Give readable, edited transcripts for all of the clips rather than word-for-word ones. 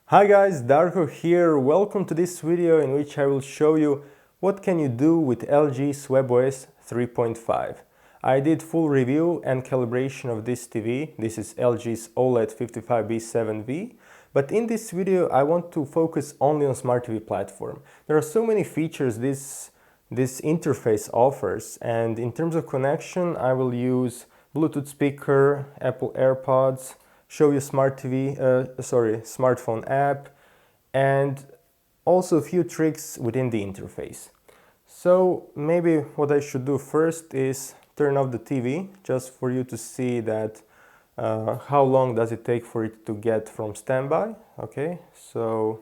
Hi guys, Darko here. Welcome to this video in which I will show you what can you do with LG's webOS 3.5. I did full review and calibration of this TV. This is LG's OLED55B7V. But in this video I want to focus only on Smart TV platform. There are so many features this interface offers, and in terms of connection I will use Bluetooth speaker, Apple AirPods, show you smartphone app, and also a few tricks within the interface. So maybe what I should do first is turn off the TV just for you to see that how long does it take for it to get from standby. Okay, so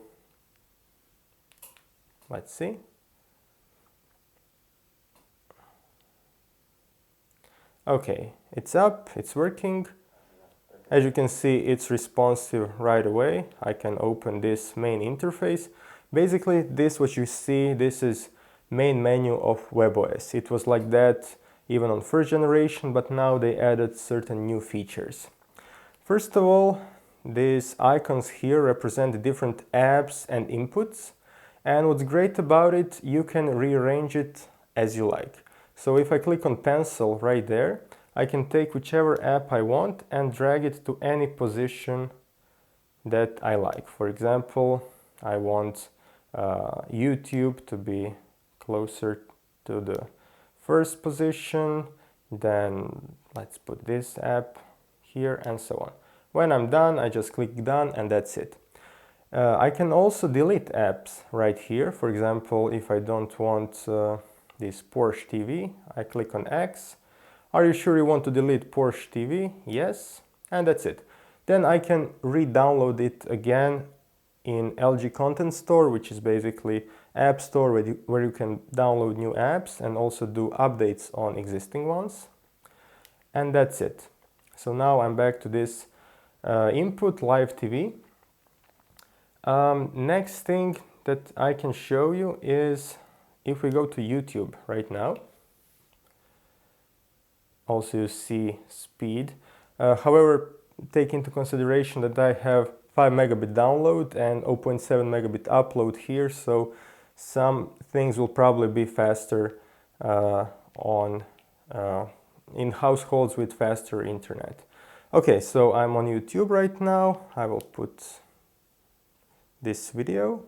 let's see. Okay, it's up, it's working. As you can see, it's responsive right away. I can open this main interface. Basically, what you see, this is main menu of webOS. It was like that even on first generation, but now they added certain new features. First of all, these icons here represent the different apps and inputs. And what's great about it, you can rearrange it as you like. So if I click on pencil right there, I can take whichever app I want and drag it to any position that I like. For example, I want YouTube to be closer to the first position, then let's put this app here and so on. When I'm done, I just click done and that's it. I can also delete apps right here. For example, if I don't want this Porsche TV, I click on X. Are you sure you want to delete Porsche TV? Yes, and that's it. Then I can re-download it again in LG Content Store, which is basically App Store where you can download new apps and also do updates on existing ones. And that's it. So now I'm back to this input live TV. Next thing that I can show you is if we go to YouTube right now. Also you see speed. However, take into consideration that I have 5 megabit download and 0.7 megabit upload here, so some things will probably be faster in households with faster internet. Okay, so I'm on YouTube right now. I will put this video.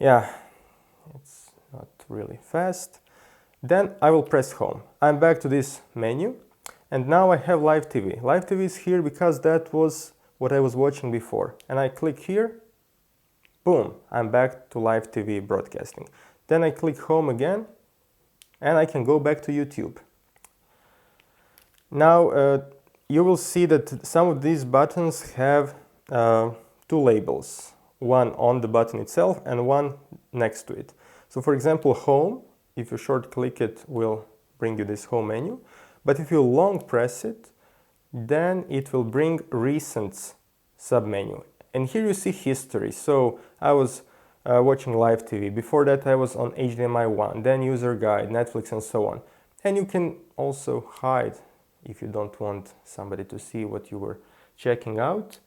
Yeah, it's not really fast. Then I will press home. I'm back to this menu and now I have live TV. Live TV is here because that was what I was watching before. And I click here, boom, I'm back to live TV broadcasting. Then I click home again and I can go back to YouTube. Now you will see that some of these buttons have two labels. One on the button itself and one next to it. So for example, home, if you short click it, will bring you this home menu. But if you long press it, then it will bring recent submenu. And here you see history. So I was watching live TV. Before that I was on HDMI 1, then user guide, Netflix and so on. And you can also hide if you don't want somebody to see what you were checking out.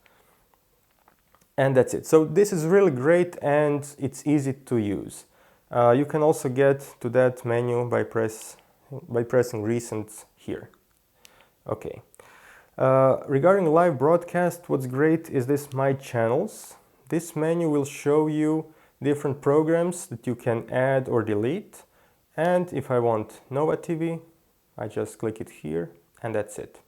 And that's it. So this is really great and it's easy to use. You can also get to that menu by pressing recent here. Okay. Regarding live broadcast, what's great is this My Channels. This menu will show you different programs that you can add or delete. And if I want Nova TV, I just click it here and that's it.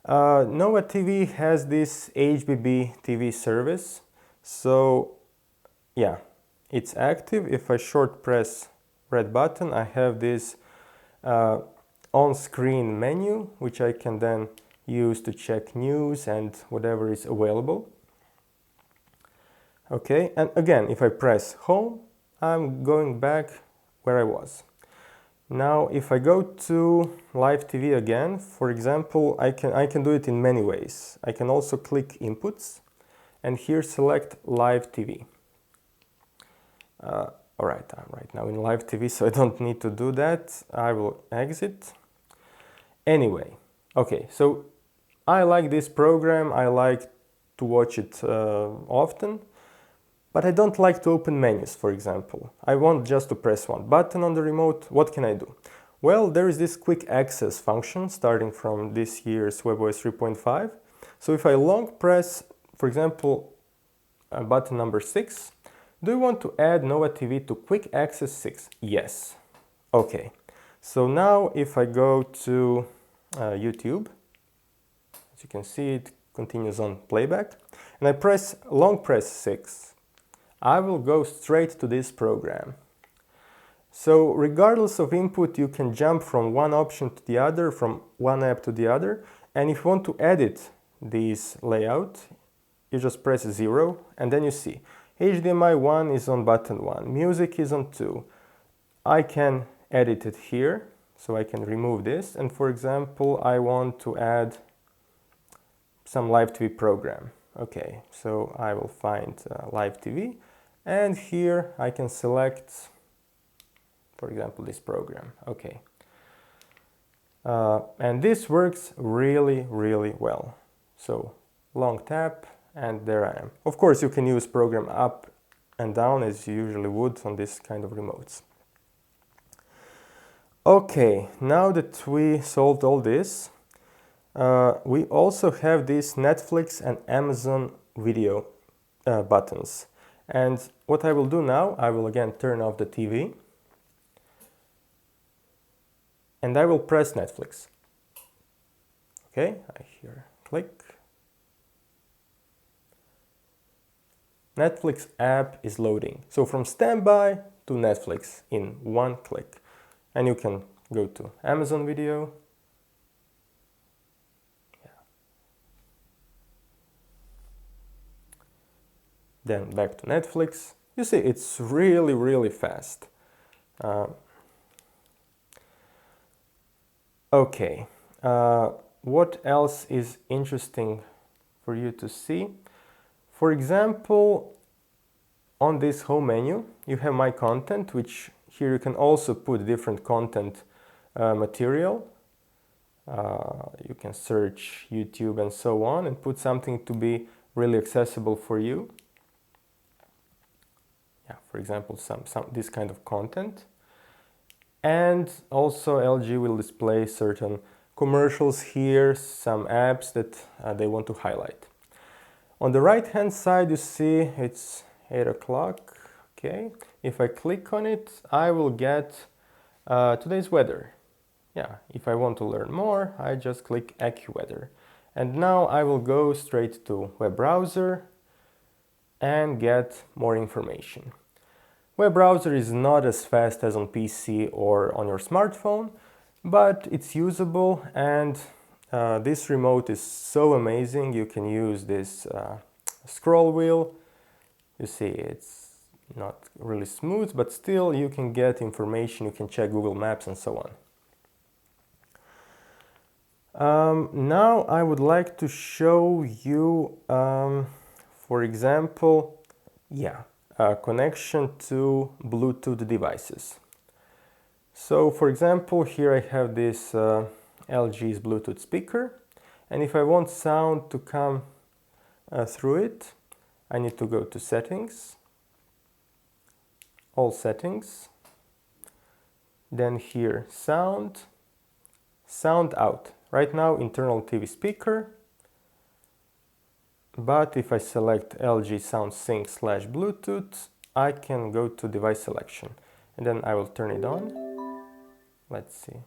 Nova TV has this Hbbtv service. So yeah. It's active. If I short press red button, I have this on-screen menu, which I can then use to check news and whatever is available. Okay, and again, if I press home, I'm going back where I was. Now, if I go to live TV again, for example, I can do it in many ways. I can also click inputs and here select live TV. Alright, I'm right now in live TV, so I don't need to do that. I will exit. Anyway, okay, so I like this program. I like to watch it often, but I don't like to open menus, for example. I want just to press one button on the remote. What can I do? Well, there is this quick access function starting from this year's webOS 3.5. So if I long press, for example, button number 6, do you want to add Nova TV to quick access 6? Yes. Okay. So now if I go to YouTube, as you can see, it continues on playback, and I long press 6, I will go straight to this program. So regardless of input, you can jump from one option to the other, from one app to the other, and if you want to edit this layout, you just press 0, and then you see HDMI 1 is on button 1, music is on 2. I can edit it here, so I can remove this, and for example, I want to add some live TV program. Okay, so I will find live TV, and here I can select, for example, this program. Okay, and this works really, really well. So long tap, and there I am. Of course, you can use program up and down as you usually would on this kind of remotes. Okay, now that we solved all this, we also have these Netflix and Amazon Video buttons. And what I will do now, I will again turn off the TV, and I will press Netflix. Okay, I here click. Netflix app is loading. So from standby to Netflix in one click. And you can go to Amazon Video. Then back to Netflix. You see, it's really, really fast. Okay, what else is interesting for you to see? For example, on this home menu, you have My Content, which here you can also put different content material. You can search YouTube and so on and put something to be really accessible for you. Yeah, for example, this kind of content. And also LG will display certain commercials here, some apps that they want to highlight. On the right hand side you see it's 8 o'clock. Okay, if I click on it, I will get today's weather. Yeah, if I want to learn more, I just click AccuWeather. And now I will go straight to web browser and get more information. Web browser is not as fast as on PC or on your smartphone, but it's usable, and this remote is so amazing. You can use this scroll wheel. You see it's not really smooth, but still you can get information, you can check Google Maps and so on. Now I would like to show you, for example, connection to Bluetooth devices. So for example, here I have this LG's Bluetooth speaker, and if I want sound to come through it, I need to go to Settings, All Settings, then here Sound, Sound Out. Right now internal TV speaker, but if I select LG Sound Sync / Bluetooth, I can go to device selection, and then I will turn it on. Let's see.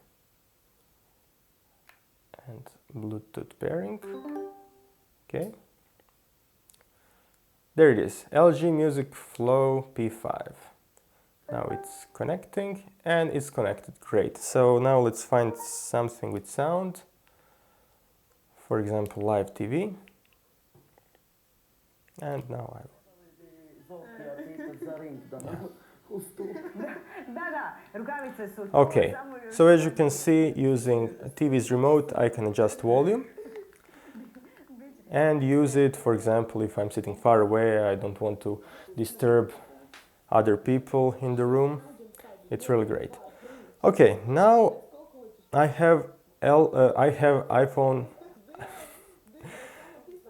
And Bluetooth pairing. Okay. There it is, LG Music Flow P5. Now it's connecting, and it's connected. Great. So now let's find something with sound. For example, live TV. And now I Okay, so as you can see, using TV's remote, I can adjust volume and use it, for example, if I'm sitting far away, I don't want to disturb other people in the room. It's really great. Okay, now I have iPhone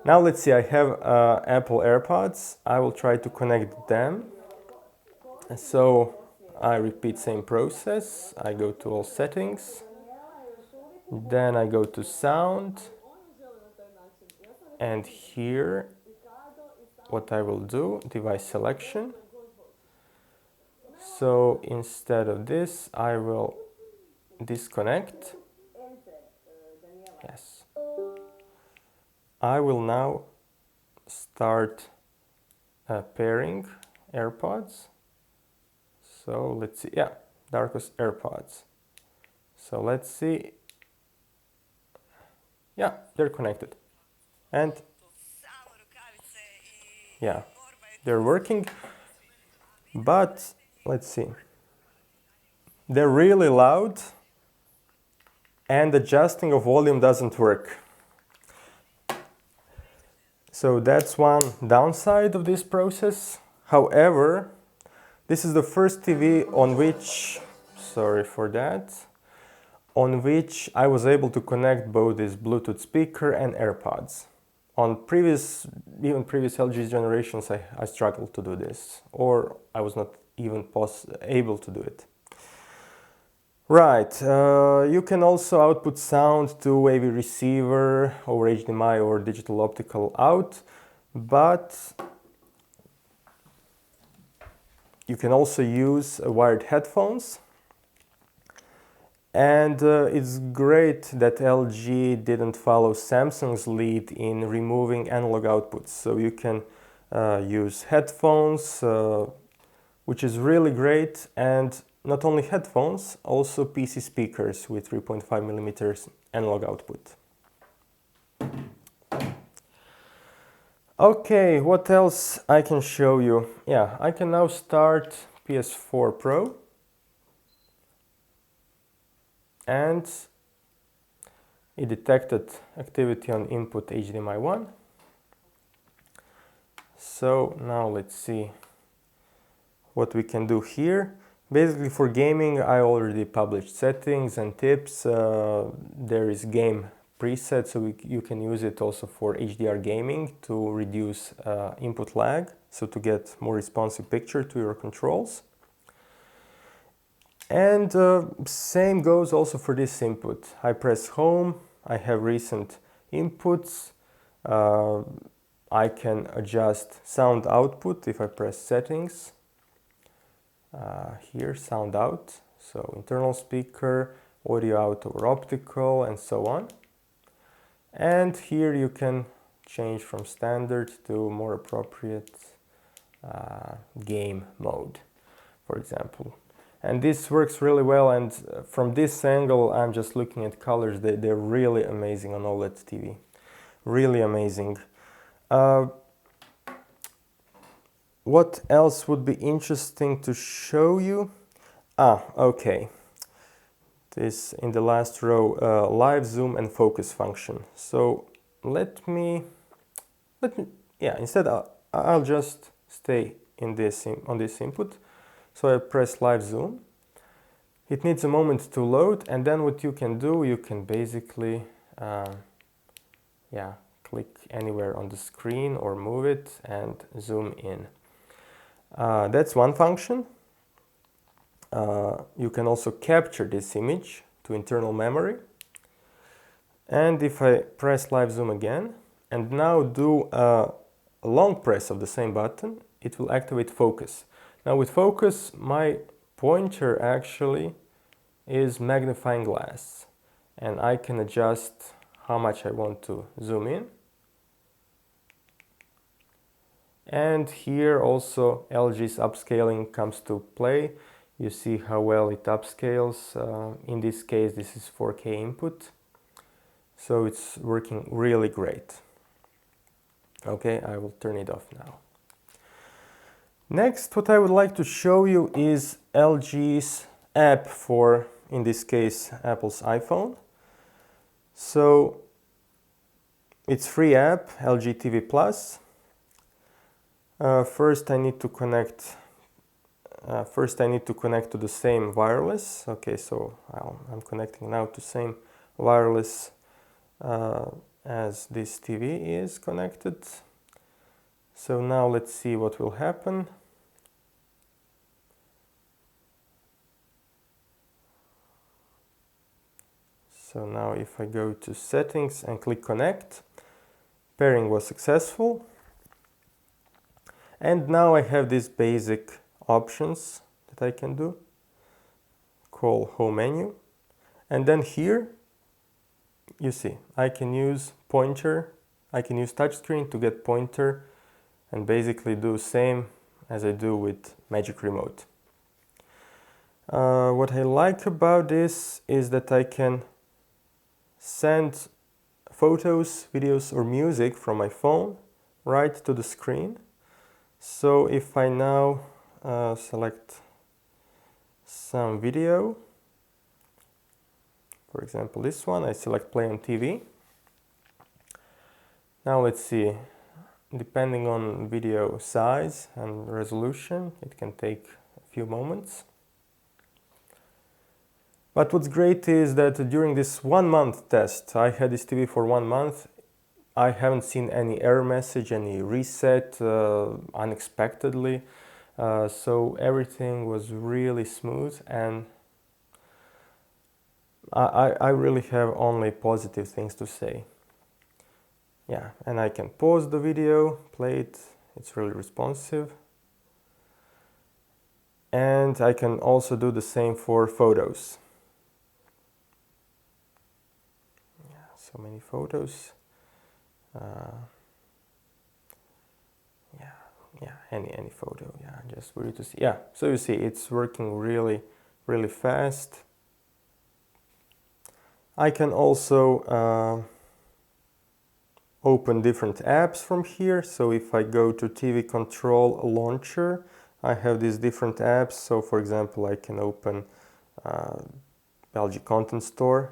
Now let's see, I have Apple AirPods. I will try to connect them. So I repeat same process. I go to all settings. Then I go to sound. And here, what I will do, device selection. So instead of this, I will disconnect. Yes. I will now start pairing AirPods. So let's see, yeah, Darko's AirPods. So let's see. Yeah, they're connected. And yeah, they're working. But let's see. They're really loud and adjusting of volume doesn't work. So that's one downside of this process. However, this is the first TV on which, sorry for that, on which I was able to connect both this Bluetooth speaker and AirPods. On even previous LG generations, I struggled to do this, or I was not even able to do it. Right, you can also output sound to AV receiver over HDMI or digital optical out, but you can also use wired headphones. And it's great that LG didn't follow Samsung's lead in removing analog outputs. So you can use headphones, which is really great, and not only headphones, also PC speakers with 3.5mm analog output. Okay, what else I can show you? Yeah, I can now start PS4 Pro. And it detected activity on input HDMI 1. So now let's see what we can do here. Basically for gaming, I already published settings and tips. There is game preset, so you can use it also for HDR gaming to reduce input lag, so to get more responsive picture to your controls. And same goes also for this input. I press home, I have recent inputs. I can adjust sound output if I press settings. Here, sound out, so internal speaker, audio out over optical, and so on. And here you can change from standard to more appropriate game mode, for example. And this works really well, and from this angle I'm just looking at colors. They're really amazing on OLED TV. Really amazing. What else would be interesting to show you? Okay. This in the last row, live zoom and focus function. So let me yeah, instead I'll just stay in this on this input. So I press live zoom. It needs a moment to load, and then what you can do, you can basically yeah, click anywhere on the screen or move it and zoom in. That's one function. You can also capture this image to internal memory. And if I press live zoom again and now do a long press of the same button, it will activate focus. Now with focus, my pointer actually is magnifying glass, and I can adjust how much I want to zoom in. And here also LG's upscaling comes to play. You see how well it upscales. In this case, this is 4K input. So it's working really great. Okay, I will turn it off now. Next, what I would like to show you is LG's app for, in this case, Apple's iPhone. So it's free app, Hbbtv Plus. First I need to connect to the same wireless. Okay, so I'm connecting now to same wireless as this TV is connected. So now let's see what will happen. So now if I go to settings and click connect, pairing was successful. And now I have these basic options that I can do. Call home menu. And then here, you see, I can use pointer. I can use touchscreen to get pointer and basically do same as I do with Magic Remote. What I like about this is that I can send photos, videos or music from my phone right to the screen. So if I now select some video, for example this one, I select play on TV. Now let's see, depending on video size and resolution, it can take a few moments. But what's great is that during this 1 month test, I had this TV for 1 month, I haven't seen any error message, any reset unexpectedly. So everything was really smooth, and I really have only positive things to say. Yeah, and I can pause the video, play it, it's really responsive. And I can also do the same for photos. Yeah, so many photos. Any photo, yeah, just for you to see. Yeah, so you see it's working really fast. I can also open different apps from here. So if I go to TV Control Launcher, I have these different apps. So for example, I can open LG Content Store.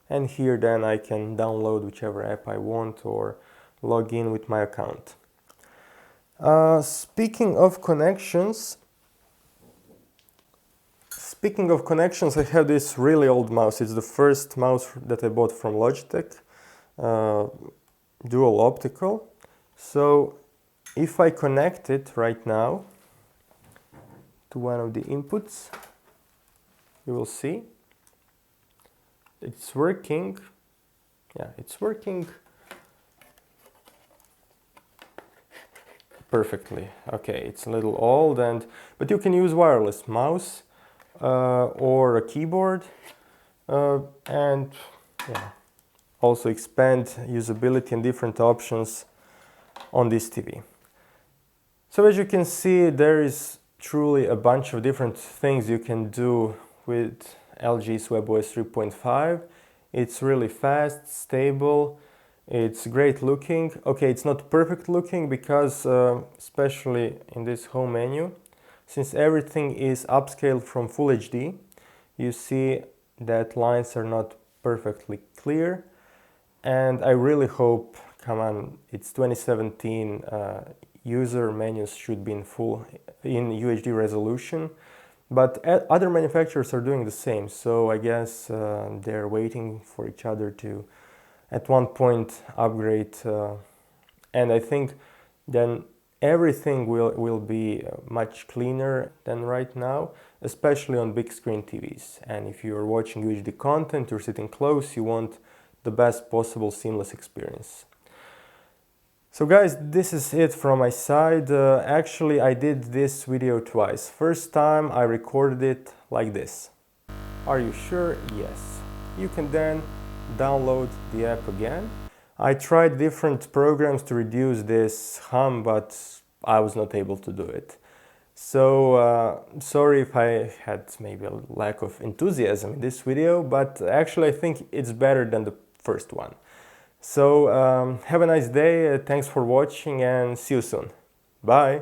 And here then I can download whichever app I want or log in with my account. Speaking of connections, I have this really old mouse. It's the first mouse that I bought from Logitech, dual optical. So if I connect it right now to one of the inputs, you will see it's working. Yeah, it's working perfectly. Okay, it's a little old, but you can use wireless mouse or a keyboard, and yeah, also expand usability and different options on this TV. So as you can see, there is truly a bunch of different things you can do with LG's webOS 3.5. It's really fast, stable, it's great looking. Okay, it's not perfect looking because especially in this home menu, since everything is upscaled from Full HD, you see that lines are not perfectly clear. And I really hope, come on, it's 2017, user menus should be in UHD resolution. But other manufacturers are doing the same, so I guess they're waiting for each other to at one point upgrade, and I think then everything will be much cleaner than right now, especially on big screen TVs. And if you're watching UHD content, you're sitting close, you want the best possible seamless experience. So guys, this is it from my side. Actually, I did this video twice. First time I recorded it like this. Are you sure? Yes. You can then download the app again. I tried different programs to reduce this hum, but I was not able to do it. So sorry if I had maybe a lack of enthusiasm in this video, but actually I think it's better than the first one. So have a nice day, thanks for watching and see you soon. Bye!